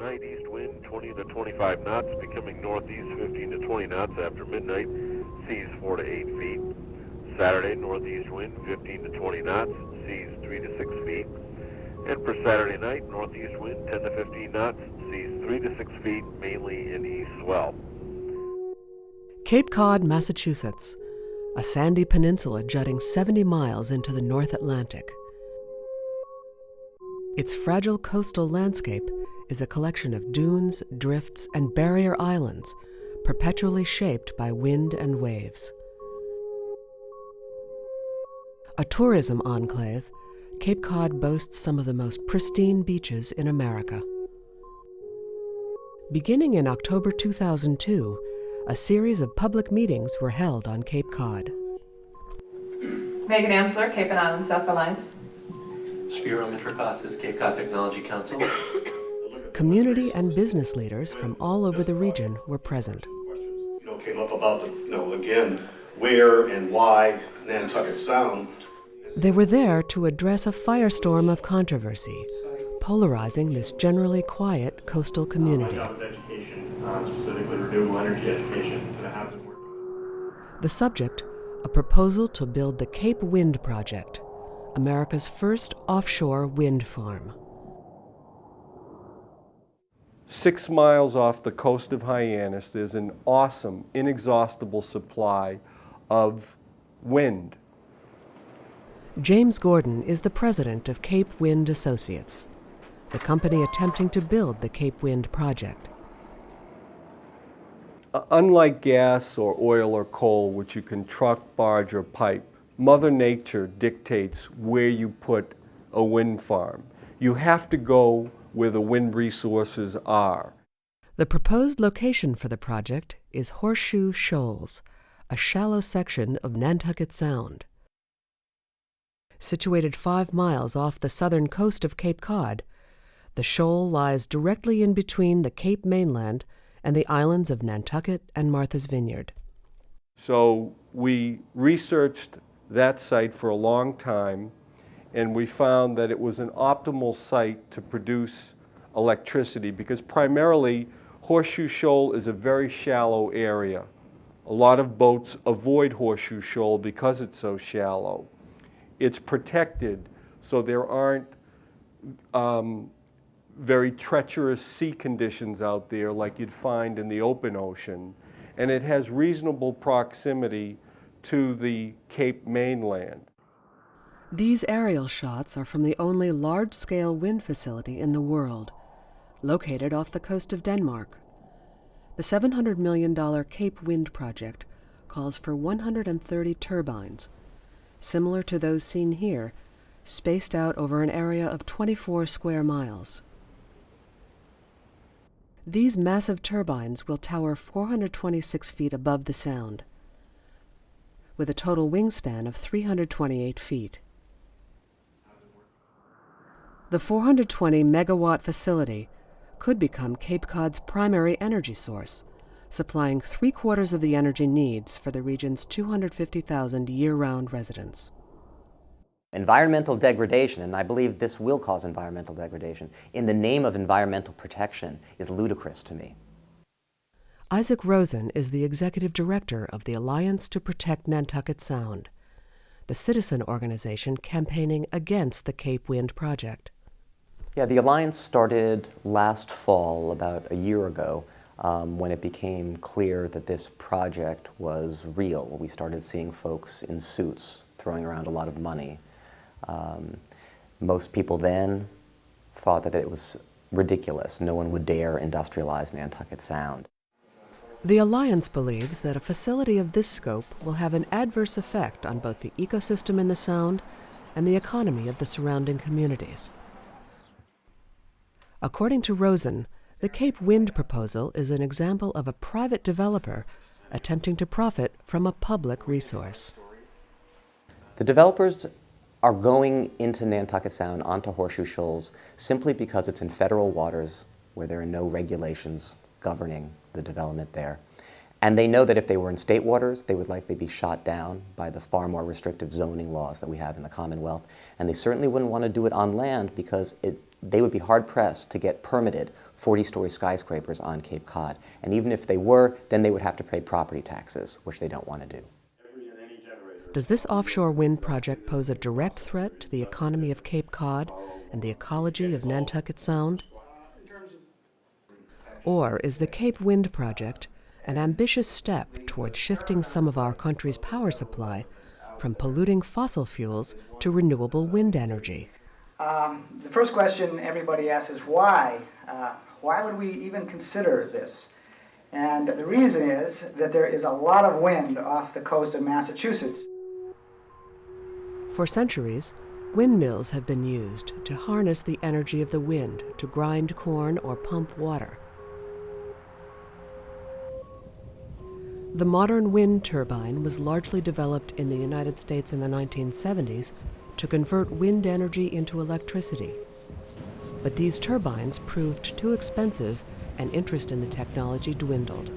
night, east wind 20 to 25 knots, becoming northeast 15 to 20 knots after midnight, seas 4 to 8 feet. Saturday, northeast wind 15 to 20 knots, seas 3 to 6 feet. And for Saturday night, northeast wind 10 to 15 knots, seas 3 to 6 feet, mainly in east swell. Cape Cod, Massachusetts, a sandy peninsula jutting 70 miles into the North Atlantic. Its fragile coastal landscape is a collection of dunes, drifts, and barrier islands, perpetually shaped by wind and waves. A tourism enclave, Cape Cod boasts some of the most pristine beaches in America. Beginning in October 2002, a series of public meetings were held on Cape Cod. Megan Amsler, Cape and Islands Self-Reliance. Spiro Mitrokostas, Cape Cod Technology Council. Community and business leaders from all over the region were present. Came up about again, where and why Nantucket Sound. They were there to address a firestorm of controversy, polarizing this generally quiet coastal community. My job is education, specifically renewable energy education to the housing work. The subject, a proposal to build the Cape Wind Project, America's first offshore wind farm. 6 miles off the coast of Hyannis, there's an awesome, inexhaustible supply of wind. James Gordon is the president of Cape Wind Associates, the company attempting to build the Cape Wind Project. Unlike gas or oil or coal, which you can truck, barge, or pipe, Mother Nature dictates where you put a wind farm. You have to go where the wind resources are. The proposed location for the project is Horseshoe Shoals, a shallow section of Nantucket Sound. Situated 5 miles off the southern coast of Cape Cod, the shoal lies directly in between the Cape mainland and the islands of Nantucket and Martha's Vineyard. So we researched that site for a long time, and we found that it was an optimal site to produce electricity because primarily Horseshoe Shoal is a very shallow area. A lot of boats avoid Horseshoe Shoal because it's so shallow. It's protected, so there aren't very treacherous sea conditions out there like you'd find in the open ocean. And it has reasonable proximity to the Cape mainland. These aerial shots are from the only large-scale wind facility in the world, located off the coast of Denmark. The $700 million Cape Wind Project calls for 130 turbines, similar to those seen here, spaced out over an area of 24 square miles. These massive turbines will tower 426 feet above the Sound, with a total wingspan of 328 feet. The 420 megawatt facility could become Cape Cod's primary energy source, supplying 3/4 of the energy needs for the region's 250,000 year-round residents. Environmental degradation, and I believe this will cause environmental degradation, in the name of environmental protection is ludicrous to me. Isaac Rosen is the executive director of the Alliance to Protect Nantucket Sound, the citizen organization campaigning against the Cape Wind Project. Yeah, the Alliance started last fall, about a year ago, when it became clear that this project was real. We started seeing folks in suits throwing around a lot of money. Most people then thought that it was ridiculous. No one would dare industrialize Nantucket Sound. The Alliance believes that a facility of this scope will have an adverse effect on both the ecosystem in the Sound and the economy of the surrounding communities. According to Rosen, the Cape Wind proposal is an example of a private developer attempting to profit from a public resource. The developers are going into Nantucket Sound, onto Horseshoe Shoals, simply because it's in federal waters where there are no regulations governing the development there. And they know that if they were in state waters, they would likely be shot down by the far more restrictive zoning laws that we have in the Commonwealth. And they certainly wouldn't want to do it on land because it they would be hard-pressed to get permitted 40-story skyscrapers on Cape Cod. And even if they were, then they would have to pay property taxes, which they don't want to do. Does this offshore wind project pose a direct threat to the economy of Cape Cod and the ecology of Nantucket Sound? Or is the Cape Wind Project an ambitious step towards shifting some of our country's power supply from polluting fossil fuels to renewable wind energy? The first question everybody asks is why? Why would we even consider this? And the reason is that there is a lot of wind off the coast of Massachusetts. For centuries, windmills have been used to harness the energy of the wind to grind corn or pump water. The modern wind turbine was largely developed in the United States in the 1970s to convert wind energy into electricity. But these turbines proved too expensive and interest in the technology dwindled.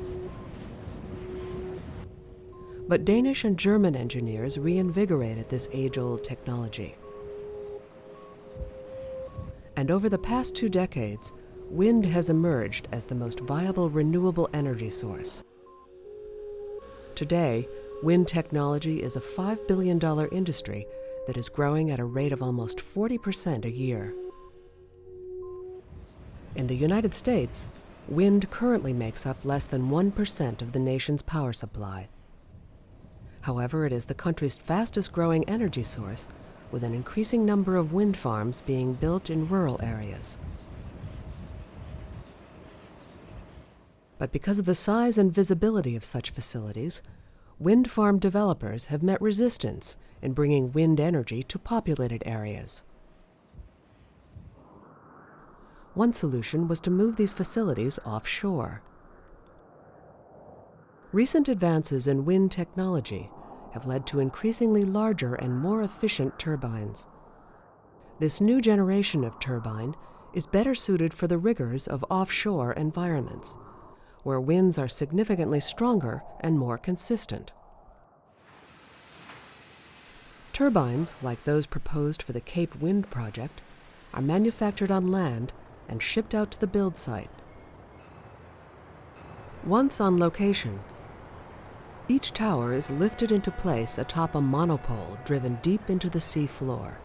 But Danish and German engineers reinvigorated this age-old technology. And over the past 2 decades, wind has emerged as the most viable renewable energy source. Today, wind technology is a $5 billion industry that is growing at a rate of almost 40% a year. In the United States, wind currently makes up less than 1% of the nation's power supply. However, it is the country's fastest growing energy source, with an increasing number of wind farms being built in rural areas. But because of the size and visibility of such facilities, wind farm developers have met resistance in bringing wind energy to populated areas. One solution was to move these facilities offshore. Recent advances in wind technology have led to increasingly larger and more efficient turbines. This new generation of turbine is better suited for the rigors of offshore environments, where winds are significantly stronger and more consistent. Turbines, like those proposed for the Cape Wind Project, are manufactured on land and shipped out to the build site. Once on location, each tower is lifted into place atop a monopole driven deep into the sea floor.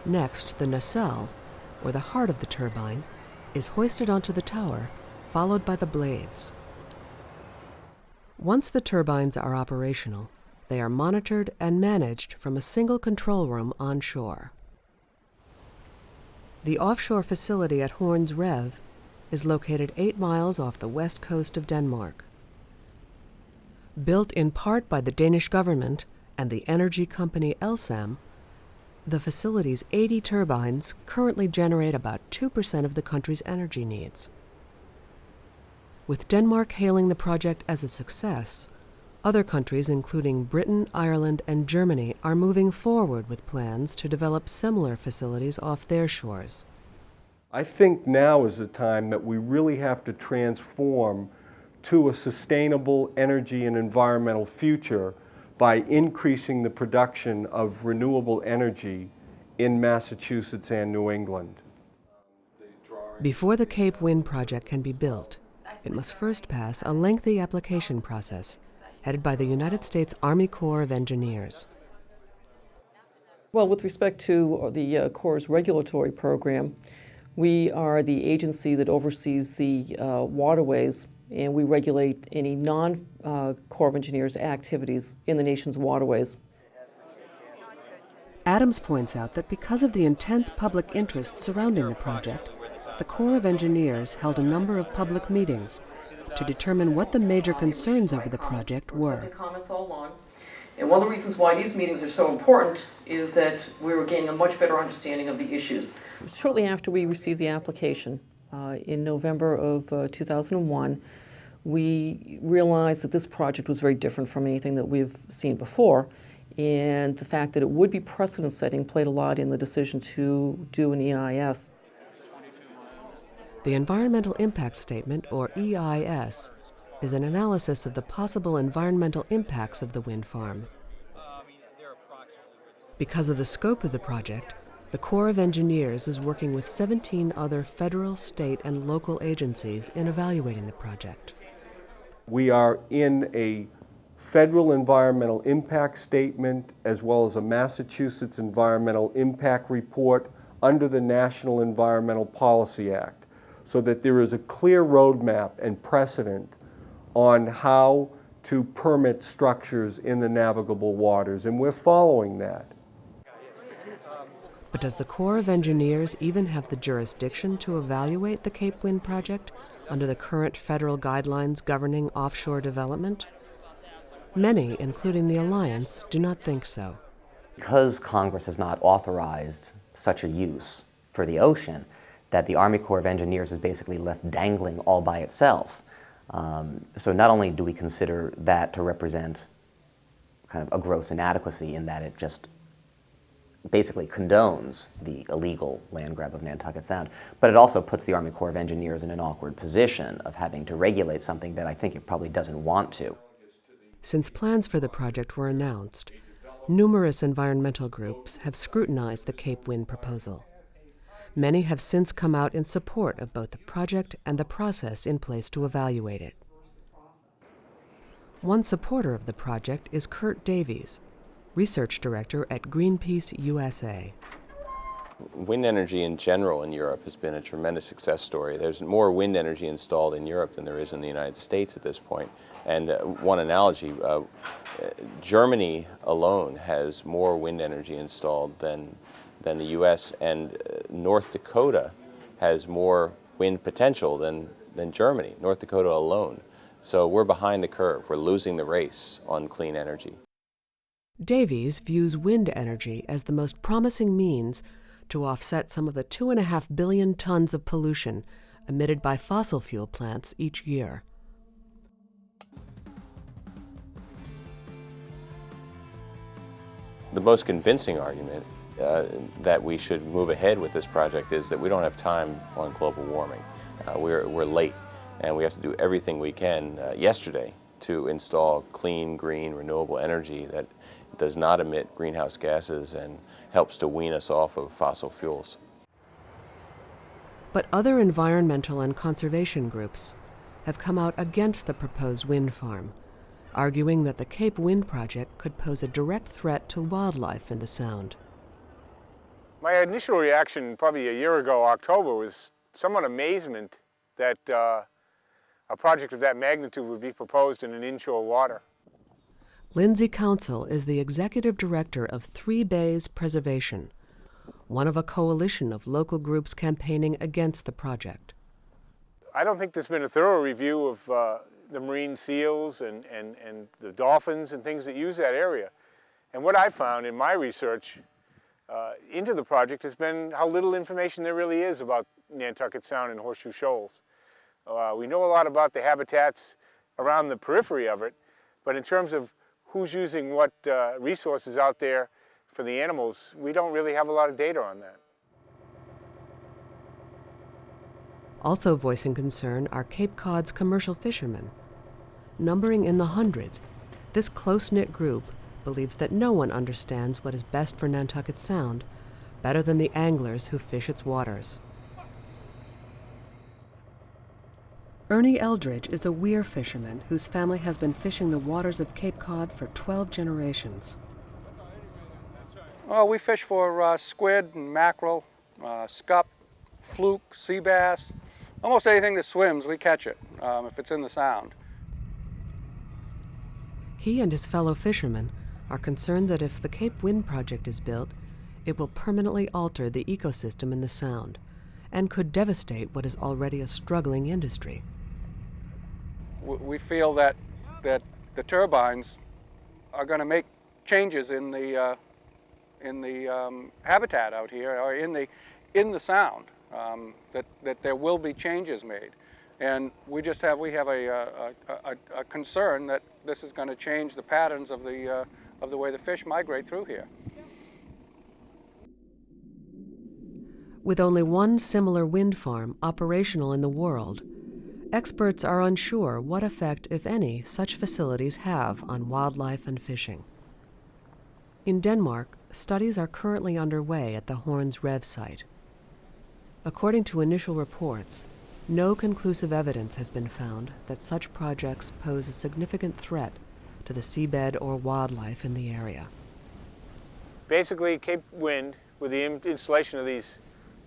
Next, the nacelle, or the heart of the turbine, is hoisted onto the tower, followed by the blades. Once the turbines are operational, they are monitored and managed from a single control room on shore. The offshore facility at Horns Rev is located 8 miles off the west coast of Denmark. Built in part by the Danish government and the energy company Elsam, the facility's 80 turbines currently generate about 2% of the country's energy needs. With Denmark hailing the project as a success, other countries, including Britain, Ireland, and Germany, are moving forward with plans to develop similar facilities off their shores. I think now is the time that we really have to transform to a sustainable energy and environmental future by increasing the production of renewable energy in Massachusetts and New England. Before the Cape Wind Project can be built, it must first pass a lengthy application process headed by the United States Army Corps of Engineers. Well, with respect to the Corps' regulatory program, we are the agency that oversees the waterways, and we regulate any non-Corps of Engineers activities in the nation's waterways. Adams points out that because of the intense public interest surrounding the project, the Corps of Engineers held a number of public meetings to determine what the major concerns over the project were. And one of the reasons why these meetings are so important is that we were gaining a much better understanding of the issues. Shortly after we received the application, in November of 2001, we realized that this project was very different from anything that we've seen before, and the fact that it would be precedent-setting played a lot in the decision to do an EIS. The Environmental Impact Statement, or EIS, is an analysis of the possible environmental impacts of the wind farm. Because of the scope of the project, The Corps of Engineers is working with 17 other federal, state, and local agencies in evaluating the project. We are in a federal environmental impact statement as well as a Massachusetts environmental impact report under the National Environmental Policy Act, so that there is a clear roadmap and precedent on how to permit structures in the navigable waters, and we're following that. But does the Corps of Engineers even have the jurisdiction to evaluate the Cape Wind project under the current federal guidelines governing offshore development? Many, including the Alliance, do not think so. Because Congress has not authorized such a use for the ocean, that the Army Corps of Engineers is basically left dangling all by itself. So not only do we consider that to represent kind of a gross inadequacy in that it just basically condones the illegal land grab of Nantucket Sound, but it also puts the Army Corps of Engineers in an awkward position of having to regulate something that I think it probably doesn't want to. Since plans for the project were announced, numerous environmental groups have scrutinized the Cape Wind proposal. Many have since come out in support of both the project and the process in place to evaluate it. One supporter of the project is Kurt Davies, research director at Greenpeace USA. Wind energy in general in Europe has been a tremendous success story. There's more wind energy installed in Europe than there is in the United States at this point. And one analogy, Germany alone has more wind energy installed than the U.S., and North Dakota has more wind potential than Germany, North Dakota alone. So we're behind the curve. We're losing the race on clean energy. Davies views wind energy as the most promising means to offset some of the 2.5 billion tons of pollution emitted by fossil fuel plants each year. The most convincing argument that we should move ahead with this project is that we don't have time on global warming. We're late, and we have to do everything we can yesterday to install clean, green, renewable energy that does not emit greenhouse gases and helps to wean us off of fossil fuels. But other environmental and conservation groups have come out against the proposed wind farm, arguing that the Cape Wind project could pose a direct threat to wildlife in the Sound. My initial reaction probably a year ago, October, was somewhat amazement that a project of that magnitude would be proposed in an inshore water. Lindsay Council is the executive director of Three Bays Preservation, one of a coalition of local groups campaigning against the project. I don't think there's been a thorough review of the marine seals and the dolphins and things that use that area. And what I found in my research into the project has been how little information there really is about Nantucket Sound and Horseshoe Shoals. We know a lot about the habitats around the periphery of it, but in terms of who's using what resources out there for the animals, we don't really have a lot of data on that. Also voicing concern are Cape Cod's commercial fishermen. Numbering in the hundreds, this close-knit group believes that no one understands what is best for Nantucket Sound better than the anglers who fish its waters. Ernie Eldridge is a weir fisherman whose family has been fishing the waters of Cape Cod for 12 generations. Well, we fish for squid and mackerel, scup, fluke, sea bass. Almost anything that swims, we catch it if it's in the Sound. He and his fellow fishermen are concerned that if the Cape Wind project is built, it will permanently alter the ecosystem in the Sound and could devastate what is already a struggling industry. We feel that the turbines are going to make changes in the habitat out here, or in the Sound. That there will be changes made, and we have a concern that this is going to change the patterns of the way the fish migrate through here. With only one similar wind farm operational in the world, experts are unsure what effect, if any, such facilities have on wildlife and fishing. In Denmark, studies are currently underway at the Horns Rev site. According to initial reports, no conclusive evidence has been found that such projects pose a significant threat to the seabed or wildlife in the area. Basically, Cape Wind, with the installation of these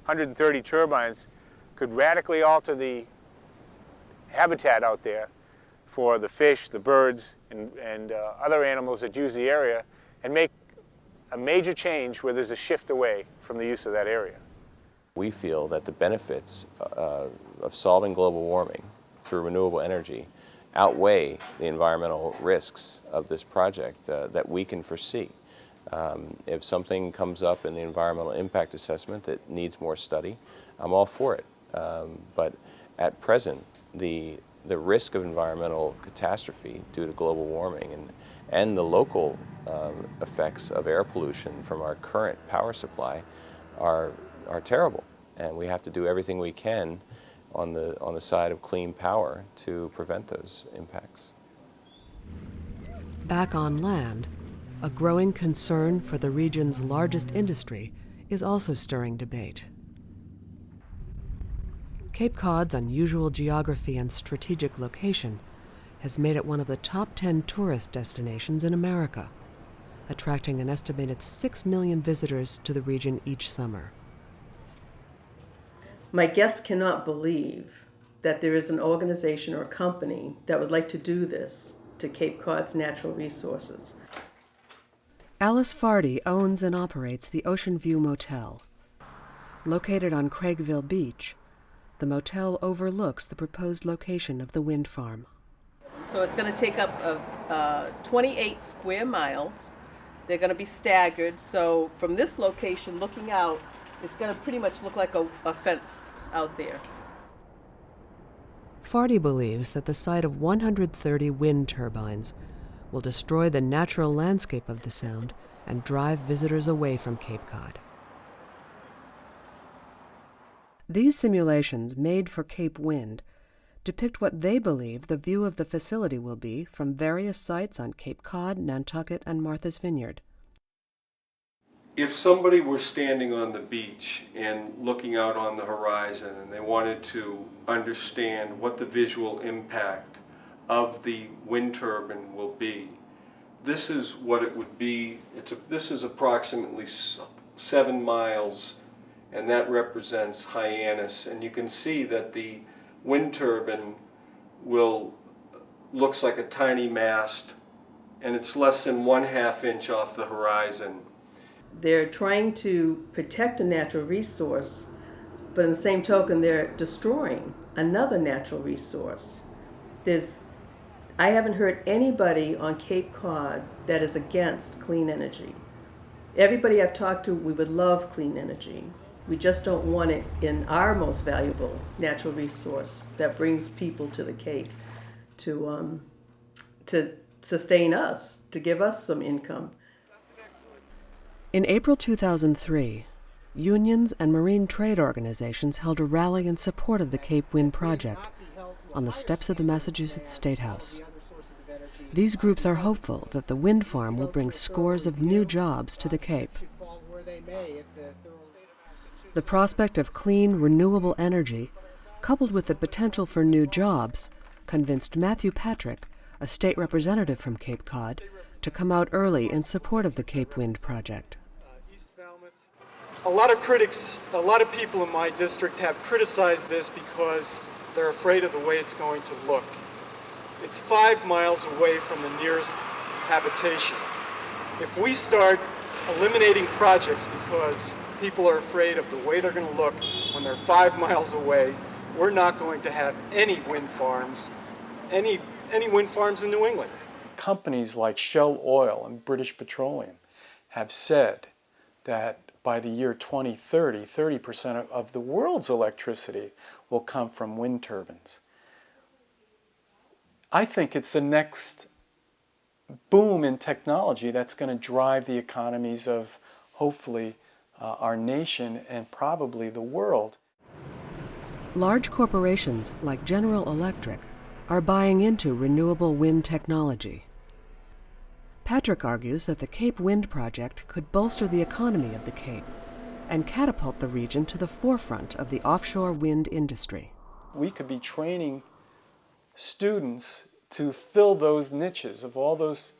130 turbines, could radically alter the habitat out there for the fish, the birds, and other animals that use the area, and make a major change where there's a shift away from the use of that area. We feel that the benefits of solving global warming through renewable energy outweigh the environmental risks of this project that we can foresee. If something comes up in the environmental impact assessment that needs more study, I'm all for it. But at present, the risk of environmental catastrophe due to global warming and the local effects of air pollution from our current power supply are terrible. And we have to do everything we can on the side of clean power to prevent those impacts. Back on land, a growing concern for the region's largest industry is also stirring debate. Cape Cod's unusual geography and strategic location has made it one of the top 10 tourist destinations in America, attracting an estimated 6 million visitors to the region each summer. My guests cannot believe that there is an organization or a company that would like to do this to Cape Cod's natural resources. Alice Fardy owns and operates the Ocean View Motel. Located on Craigville Beach, the motel overlooks the proposed location of the wind farm. So it's going to take up 28 square miles. They're going to be staggered, so from this location looking out, it's going to pretty much look like a fence out there. Fardy believes that the sight of 130 wind turbines will destroy the natural landscape of the Sound and drive visitors away from Cape Cod. These simulations, made for Cape Wind, depict what they believe the view of the facility will be from various sites on Cape Cod, Nantucket, and Martha's Vineyard. If somebody were standing on the beach and looking out on the horizon and they wanted to understand what the visual impact of the wind turbine will be, this is what it would be. This is approximately 7 miles, and that represents Hyannis. And you can see that the wind turbine looks like a tiny mast, and it's less than 1/2 inch off the horizon. They're trying to protect a natural resource, but in the same token, they're destroying another natural resource. I haven't heard anybody on Cape Cod that is against clean energy. Everybody I've talked to, we would love clean energy. We just don't want it in our most valuable natural resource that brings people to the Cape to sustain us, to give us some income. In April 2003, unions and marine trade organizations held a rally in support of the Cape Wind project on the steps of the Massachusetts State House. These groups are hopeful that the wind farm will bring scores of new jobs to the Cape. The prospect of clean, renewable energy, coupled with the potential for new jobs, convinced Matthew Patrick, a state representative from Cape Cod, to come out early in support of the Cape Wind project. A lot of critics, a lot of people in my district have criticized this because they're afraid of the way it's going to look. It's 5 miles away from the nearest habitation. If we start eliminating projects because people are afraid of the way they're going to look when they're 5 miles away, we're not going to have any wind farms, any wind farms in New England. Companies like Shell Oil and British Petroleum have said that by the year 2030, 30% of the world's electricity will come from wind turbines. I think it's the next boom in technology that's going to drive the economies of, hopefully, our nation and probably the world. Large corporations like General Electric are buying into renewable wind technology. Patrick argues that the Cape Wind Project could bolster the economy of the Cape and catapult the region to the forefront of the offshore wind industry. We could be training students to fill those niches of all those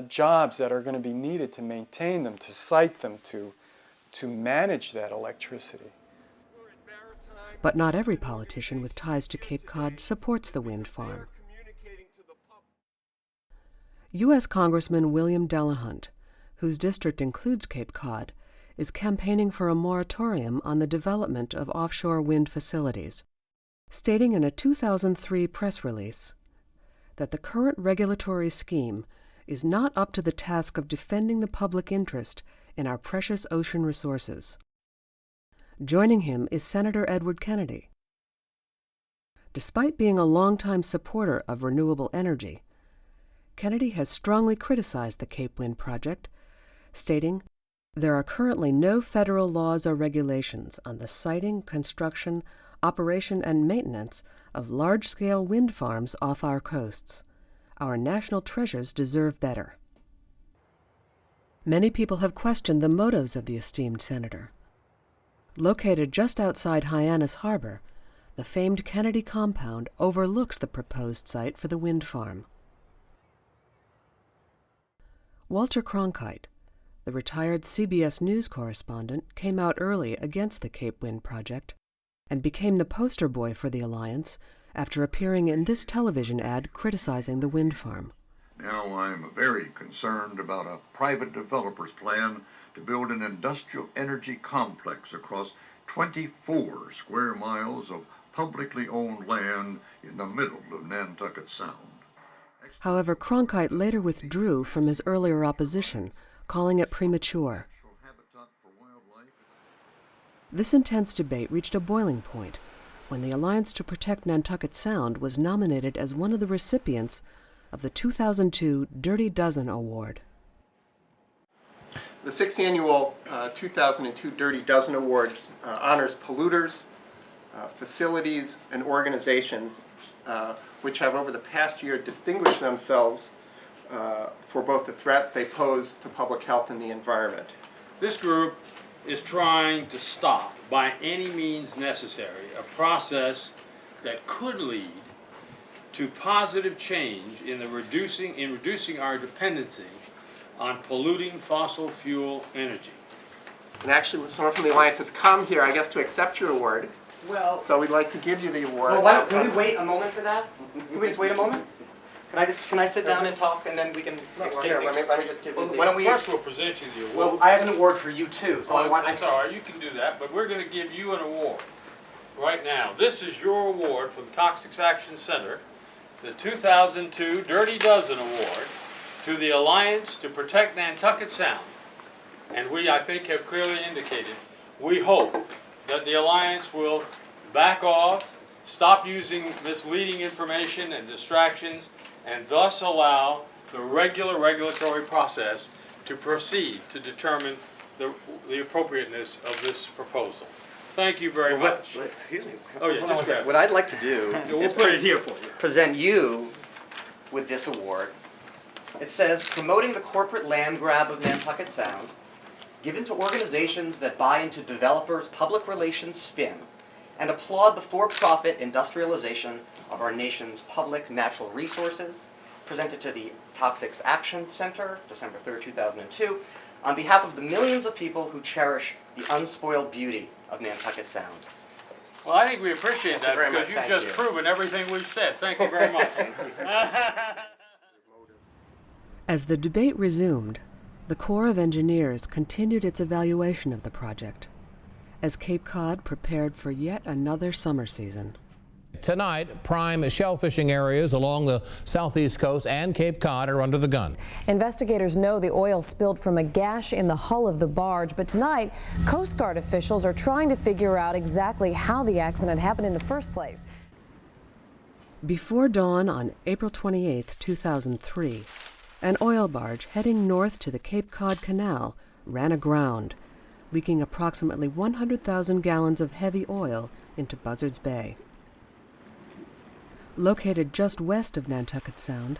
jobs that are going to be needed to maintain them, to site them, to manage that electricity. But not every politician with ties to Cape Cod supports the wind farm. U.S. Congressman William Delahunt, whose district includes Cape Cod, is campaigning for a moratorium on the development of offshore wind facilities, stating in a 2003 press release that the current regulatory scheme is not up to the task of defending the public interest in our precious ocean resources. Joining him is Senator Edward Kennedy. Despite being a longtime supporter of renewable energy, Kennedy has strongly criticized the Cape Wind Project, stating, "There are currently no federal laws or regulations on the siting, construction, operation, and maintenance of large-scale wind farms off our coasts. Our national treasures deserve better." Many people have questioned the motives of the esteemed senator. Located just outside Hyannis Harbor, the famed Kennedy compound overlooks the proposed site for the wind farm. Walter Cronkite, the retired CBS News correspondent, came out early against the Cape Wind Project and became the poster boy for the alliance after appearing in this television ad criticizing the wind farm. Now I'm very concerned about a private developer's plan to build an industrial energy complex across 24 square miles of publicly owned land in the middle of Nantucket Sound. However, Cronkite later withdrew from his earlier opposition, calling it premature. This intense debate reached a boiling point when the Alliance to Protect Nantucket Sound was nominated as one of the recipients of the 2002 Dirty Dozen Award. The 6th annual 2002 Dirty Dozen Award honors polluters, facilities, and organizations which have over the past year distinguished themselves for both the threat they pose to public health and the environment. This group is trying to stop, by any means necessary, a process that could lead to positive change in reducing our dependency on polluting fossil fuel energy. And actually, someone from the Alliance has come here, I guess, to accept your award. Well, so we'd like to give you the award. Well, can we wait a moment for that? Can we just wait a moment? Can I sit down and talk, and then we can exchange? Here, let me just give you the. Why don't we? First, we'll present you the award. Well, I have an award for you too, so It's all right, you can do that, but we're going to give you an award right now. This is your award from Toxics Action Center, the 2002 Dirty Dozen Award to the Alliance to Protect Nantucket Sound. And we, I think, have clearly indicated, we hope that the Alliance will back off, stop using misleading information and distractions, and thus allow the regular regulatory process to proceed to determine the appropriateness of this proposal. Thank you very much. Excuse me. Oh yeah, just grab it. What I'd like to do is put it here for you. Present you with this award. It says, "Promoting the corporate land grab of Nantucket Sound, given to organizations that buy into developers' public relations spin and applaud the for-profit industrialization of our nation's public natural resources, presented to the Toxics Action Center, December 3rd, 2002, on behalf of the millions of people who cherish the unspoiled beauty of Nantucket Sound." Well, I think we appreciate that because you've just proven everything we've said. Thank you very much. As the debate resumed, the Corps of Engineers continued its evaluation of the project as Cape Cod prepared for yet another summer season. Tonight, prime shell fishing areas along the southeast coast and Cape Cod are under the gun. Investigators know the oil spilled from a gash in the hull of the barge, but tonight, Coast Guard officials are trying to figure out exactly how the accident happened in the first place. Before dawn on April 28, 2003, an oil barge heading north to the Cape Cod Canal ran aground, leaking approximately 100,000 gallons of heavy oil into Buzzards Bay. Located just west of Nantucket Sound,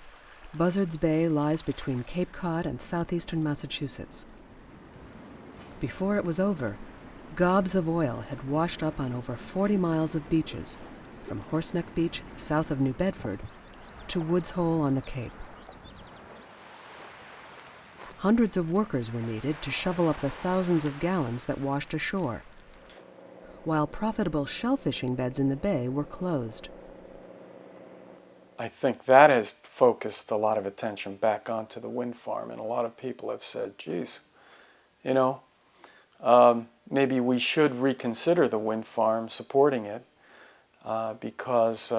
Buzzards Bay lies between Cape Cod and southeastern Massachusetts. Before it was over, gobs of oil had washed up on over 40 miles of beaches, from Horseneck Beach south of New Bedford to Woods Hole on the Cape. Hundreds of workers were needed to shovel up the thousands of gallons that washed ashore, while profitable shellfishing beds in the bay were closed. I think that has focused a lot of attention back onto the wind farm, and a lot of people have said, geez, you know, maybe we should reconsider the wind farm, supporting it, because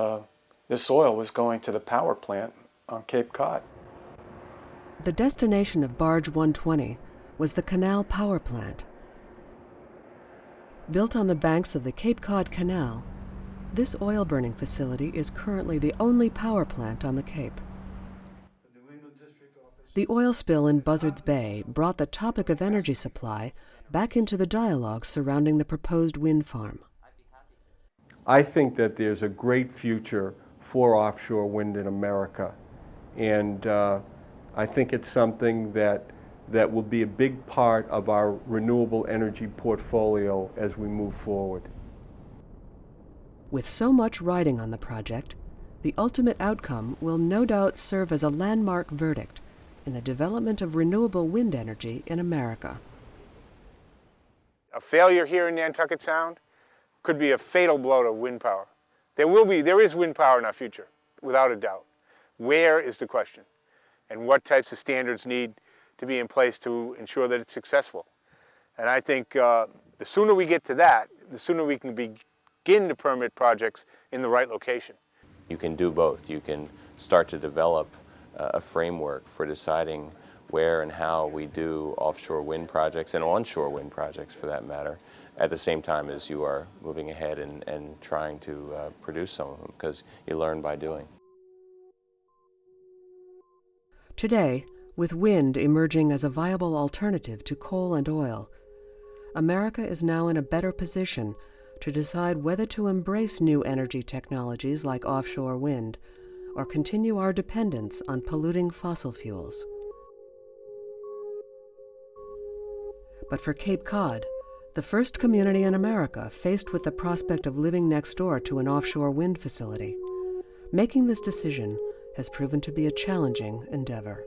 this oil was going to the power plant on Cape Cod. The destination of Barge 120 was the Canal Power Plant. Built on the banks of the Cape Cod Canal, this oil-burning facility is currently the only power plant on the Cape. The oil spill in Buzzards Bay brought the topic of energy supply back into the dialogue surrounding the proposed wind farm. I think that there's a great future for offshore wind in America, and I think it's something that will be a big part of our renewable energy portfolio as we move forward. With so much riding on the project, the ultimate outcome will no doubt serve as a landmark verdict in the development of renewable wind energy in America. A failure here in Nantucket Sound could be a fatal blow to wind power. There is wind power in our future, without a doubt. Where is the question? And what types of standards need to be in place to ensure that it's successful? And I think the sooner we get to that, the sooner we can begin to permit projects in the right location. You can do both. You can start to develop a framework for deciding where and how we do offshore wind projects and onshore wind projects, for that matter, at the same time as you are moving ahead and trying to produce some of them, because you learn by doing. Today, with wind emerging as a viable alternative to coal and oil, America is now in a better position to decide whether to embrace new energy technologies like offshore wind or continue our dependence on polluting fossil fuels. But for Cape Cod, the first community in America faced with the prospect of living next door to an offshore wind facility, making this decision has proven to be a challenging endeavor.